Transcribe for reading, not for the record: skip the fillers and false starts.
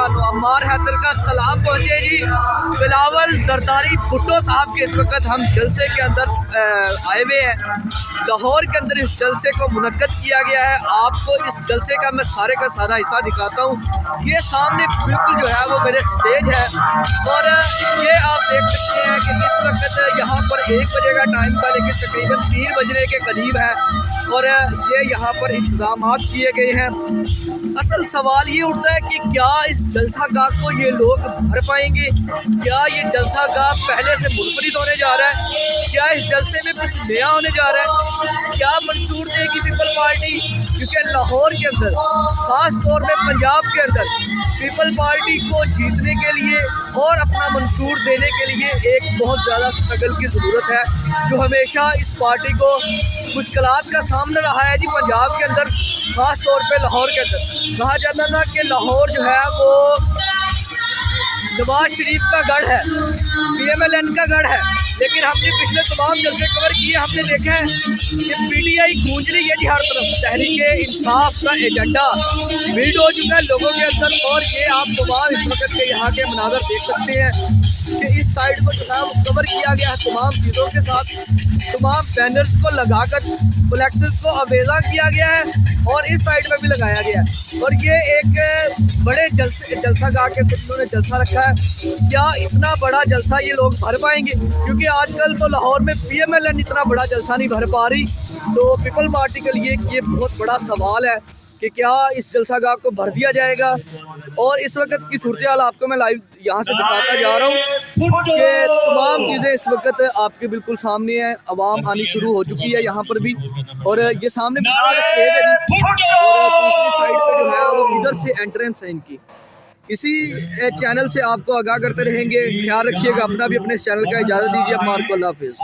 अम्मार हैदर का सलाम पहुँचे जी। बिलावल जरदारी भुट्टो साहब के इस वक्त हम जलसे के अंदर आए हुए हैं। लाहौर के अंदर इस जलसे को मुनक्कद किया गया है। आपको इस जलसे का मैं सारे का सारा हिस्सा दिखाता हूँ। ये सामने बिल्कुल जो है वो मेरे स्टेज है और ये आप देख सकते हैं कि इस वक्त यहाँ पर 1 बजे का टाइम था, लेकिन तकरीबन 3 बजने के करीब है और ये यहाँ पर इंतजाम किए गए हैं। असल सवाल ये उठता है कि क्या इस जलसा गाह को ये लोग भर पाएंगे? क्या ये जलसा गाह पहले से मुनफरिद होने जा रहा है? क्या इस जलसे में कुछ नया होने जा रहा है? क्या मंशूर देगी पीपल पार्टी? क्योंकि लाहौर के अंदर, ख़ास तौर पे पंजाब के अंदर, पीपल पार्टी को जीतने के लिए और अपना मंशूर देने के लिए एक बहुत ज़्यादा स्ट्रगल की ज़रूरत है, जो हमेशा इस पार्टी को मुश्किलात का सामना रहा है जी। पंजाब के अंदर, ख़ास तौर पे लाहौर के अंदर कहा जाता था कि लाहौर जो है वो नवाज शरीफ का गढ़ है, PMLN का गढ़ है, लेकिन हमने पिछले तमाम जलसे कवर किए, हमने देखा है कि PTI गूंज रही है जी हर तरफ। तहरीके इंसाफ का एजेंडा बिल्ड हो चुका है लोगों के अंदर और ये आप तमाम इस वक्त के यहाँ के मनाज़र देख सकते हैं कि इस साइड को जो है वो कवर किया गया है तमाम चीज़ों के साथ, तमाम बैनर्स को लगाकर फ्लैक्सेस को अवेजा किया गया है और इस साइड में भी लगाया गया है। और ये एक बड़े जलसा गाह के उन्होंने जलसा रखा है। क्या इतना बड़ा जलसा ये लोग भर पाएंगे? क्योंकि आजकल तो लाहौर में PMLN इतना बड़ा जलसा नहीं भर पा रही, तो पीपल पार्टी के लिए ये बहुत बड़ा सवाल है कि क्या इस जलसा गाह को भर दिया जाएगा। और इस वक्त की सूरत हाल आपको मैं लाइव यहाँ से दिखाता जा रहा हूँ कि तमाम चीज़ें इस वक्त आपके बिल्कुल सामने हैं। आवाम आनी शुरू हो चुकी है यहाँ पर भी और ये सामने स्टेज है जी और दूसरी साइड पे जो है वो इधर से एंट्रेंस है इनकी। इसी चैनल से आपको आगाह करते रहेंगे। ख्याल रखिएगा अपना भी, अपने चैनल का। इजाज़त दीजिए। अम्मार को अल्लाह हाफिज़।